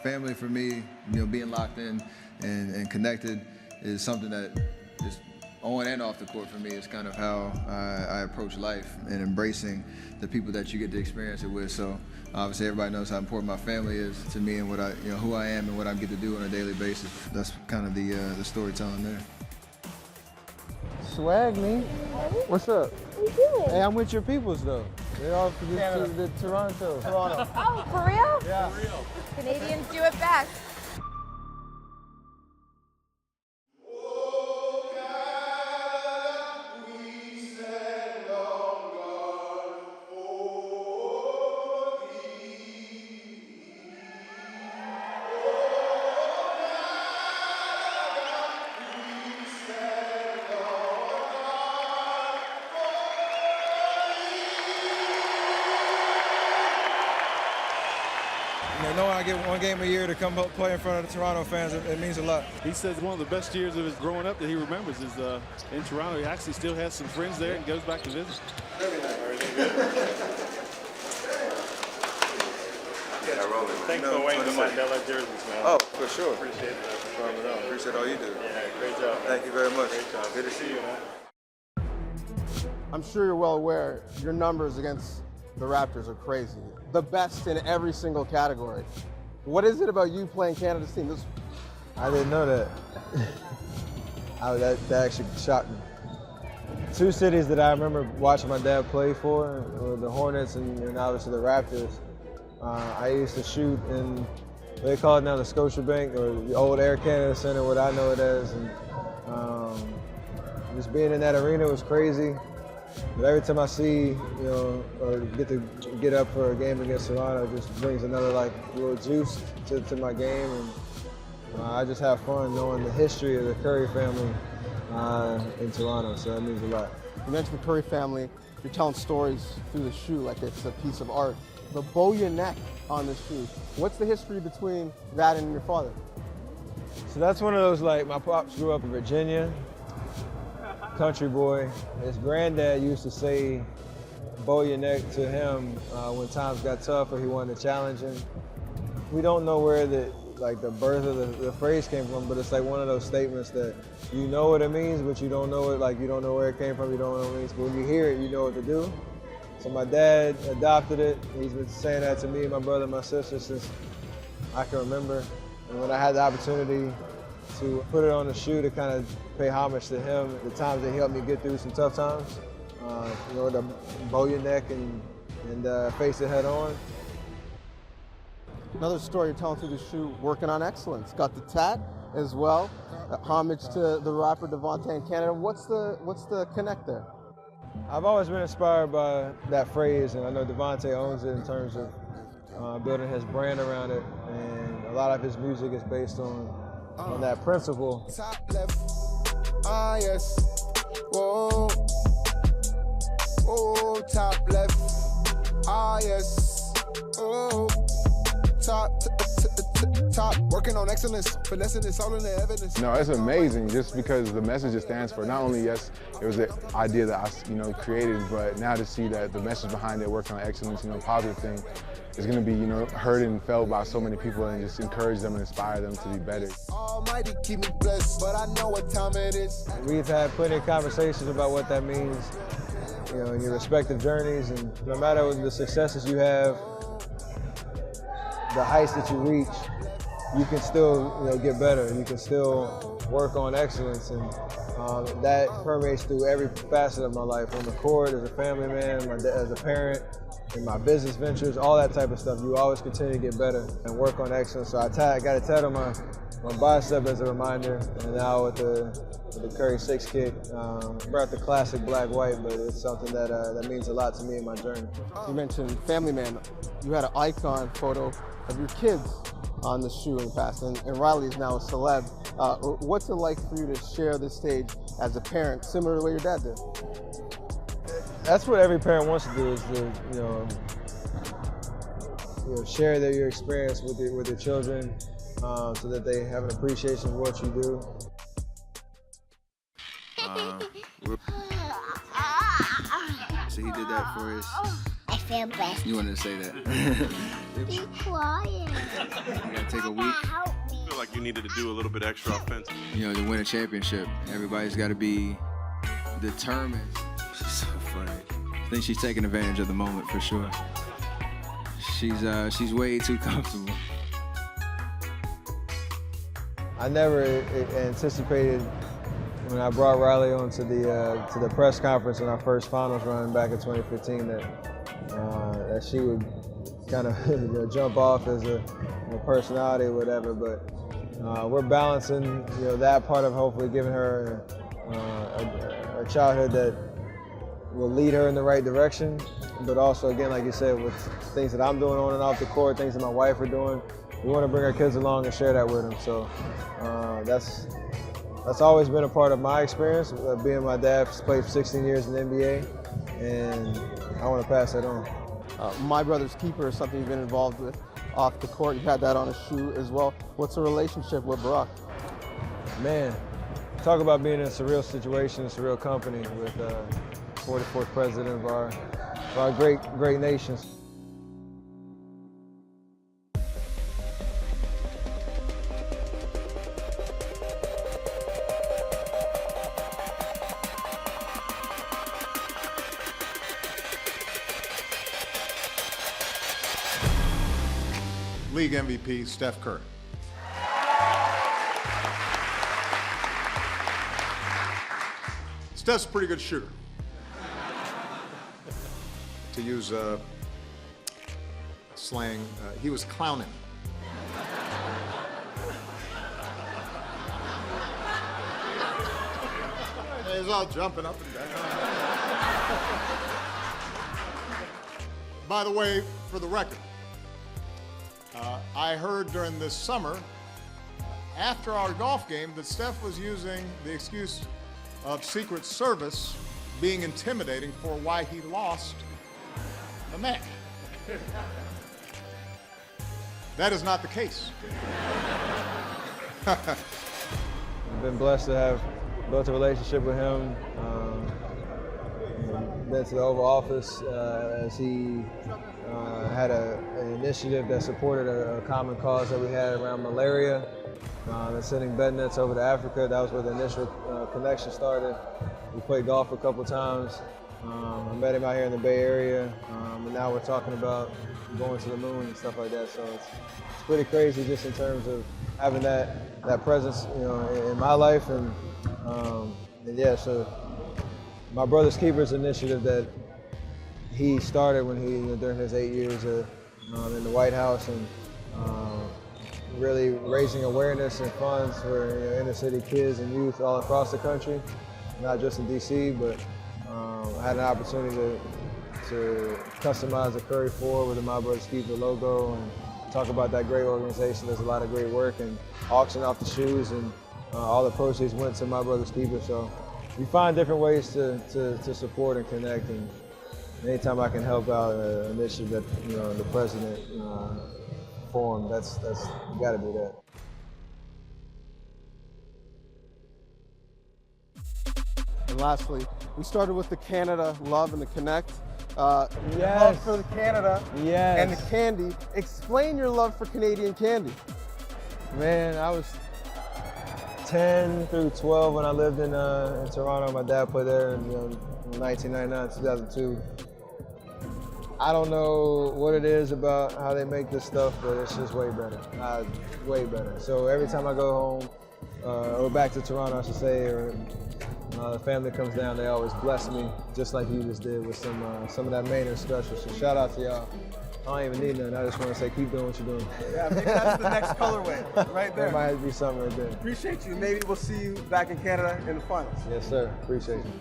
Family for me, being locked in and connected is something that is on and off the court for me. It's kind of how I approach life and embracing the people that you get to experience it with. So obviously everybody knows how important my family is to me and what who I am and what I get to do on a daily basis. That's kind of the storytelling there. Swag me. What's up? What are you doing? Hey, I'm with your peoples though. They're all from the Toronto. Oh, for real? Yeah. For real. Canadians do it best. Knowing I get one game a year to come play in front of the Toronto fans, it means a lot. He says one of the best years of his growing up that he remembers is in Toronto. He actually still has some friends there and goes back to visit. Thanks for wearing the Mandela jerseys, man. Oh, for sure. Appreciate it. Appreciate all you do. Yeah, great job. Thank you very much. Great job. Good to see you, man. I'm sure you're well aware your numbers against the Raptors are crazy. The best in every single category. What is it about you playing Canada's team? I didn't know that. That actually shocked me. Two cities that I remember watching my dad play for were the Hornets and obviously the Raptors. I used to shoot in, they call it now the Scotiabank or the old Air Canada Center, what I know it as. And just being in that arena was crazy. But every time I see, or get to get up for a game against Toronto, it just brings another little juice to my game. And I just have fun knowing the history of the Curry family in Toronto, so that means a lot. You mentioned the Curry family. You're telling stories through the shoe like it's a piece of art. The bow your neck on the shoe. What's the history between that and your father? So that's one of those, my pops grew up in Virginia, country boy. His granddad used to say, bow your neck to him when times got tough or he wanted to challenge him. We don't know where the birth of the phrase came from, but it's one of those statements that you know what it means, but you don't know it, you don't know where it came from, you don't know what it means, but when you hear it, you know what to do. So my dad adopted it. He's been saying that to me, my brother, and my sister since I can remember. And when I had the opportunity to put it on the shoe to kind of pay homage to him, the times that he helped me get through some tough times, to bow your neck and face it head on. Another story you're telling through the shoe, working on excellence. Got the tat as well. Homage to the rapper Devontae in Canada. What's the connect there? I've always been inspired by that phrase, and I know Devontae owns it in terms of building his brand around it, and a lot of his music is based on that principle. Top left, yes, whoa, oh, top left, yes, oh, top, working on excellence, finessing this all in the evidence. No, it's amazing just because the message it stands for. Not only, yes, it was the idea that I, created, but now to see that the message behind it, working on excellence, positive thing, is going to be, heard and felt by so many people and just encourage them and inspire them to be better. Almighty keep me blessed, but I know what time it is. We've had plenty of conversations about what that means, in your respective journeys, and no matter the successes you have, the heights that you reach, you can still get better. You can still work on excellence, and that permeates through every facet of my life, on the court, as a family man, as a parent, in my business ventures, all that type of stuff. You always continue to get better and work on excellence. So I got a tat on my bicep as a reminder, and now with the Curry 6 kick, brought the classic black-white, but it's something that means a lot to me in my journey. You mentioned family man. You had an icon photo of your kids on the shoe in the past, and Riley is now a celeb. What's it like for you to share this stage as a parent, similar to the way your dad did? That's what every parent wants to do, is to share your experience with your children, so that they have an appreciation for what you do. So he did that for us. I feel blessed. You wanted to say that. Be quiet. You gotta take a week. Help me. I feel like you needed to do a little bit extra offensive. You know, to win a championship, everybody's got to be determined. She's so funny. I think she's taking advantage of the moment for sure. She's way too comfortable. I never anticipated when I brought Riley on to the press conference in our first finals run back in 2015 that she would kind of jump off as a personality or whatever. But we're balancing that part of hopefully giving her a childhood that will lead her in the right direction. But also, again, like you said, with things that I'm doing on and off the court, things that my wife are doing, we want to bring our kids along and share that with them. So that's always been a part of my experience. Being my dad, played for 16 years in the NBA, and I want to pass that on. My brother's keeper is something you've been involved with off the court. You've had that on a shoe as well. What's the relationship with Barack? Man, talk about being in a surreal situation, a surreal company with 44th president of our great nation. League MVP, Steph Curry. Steph's a pretty good shooter. To use slang, he was clowning. He's all jumping up and down. By the way, for the record, I heard during this summer, after our golf game, that Steph was using the excuse of Secret Service being intimidating for why he lost the match. That is not the case. I've been blessed to have built a relationship with him. Been to the Oval Office as he had an initiative that supported a common cause that we had around malaria. And sending bed nets over to Africa. That was where the initial connection started. We played golf a couple times. I met him out here in the Bay Area, and now we're talking about going to the moon and stuff like that. So it's pretty crazy just in terms of having that presence, in my life, and yeah. So my brother's keepers initiative that he started when he during his 8 years in the White House, and really raising awareness and funds for inner city kids and youth all across the country, not just in DC, but I had an opportunity to customize the Curry 4 with the My Brother's Keeper logo and talk about that great organization. There's a lot of great work, and auction off the shoes, and all the proceeds went to My Brother's Keeper. So we find different ways to support and connect, and anytime I can help out an initiative that the president formed, that's you got to do that. And lastly, we started with the Canada love and the connect. Yes. Love for the Canada Yes. and the candy. Explain your love for Canadian candy. Man, I was 10 through 12 when I lived in Toronto. My dad played there in 1999, 2002. I don't know what it is about how they make this stuff, but it's just way better. Way better. So every time I go home, or back to Toronto, I should say, or the family comes down, they always bless me, just like you just did with some of that Maynard special. So shout out to y'all. I don't even need none. I just want to say, keep doing what you're doing. Yeah, maybe that's the next colorway, right there. There might be something right there. Appreciate you. Maybe we'll see you back in Canada in the finals. Yes, sir. Appreciate you.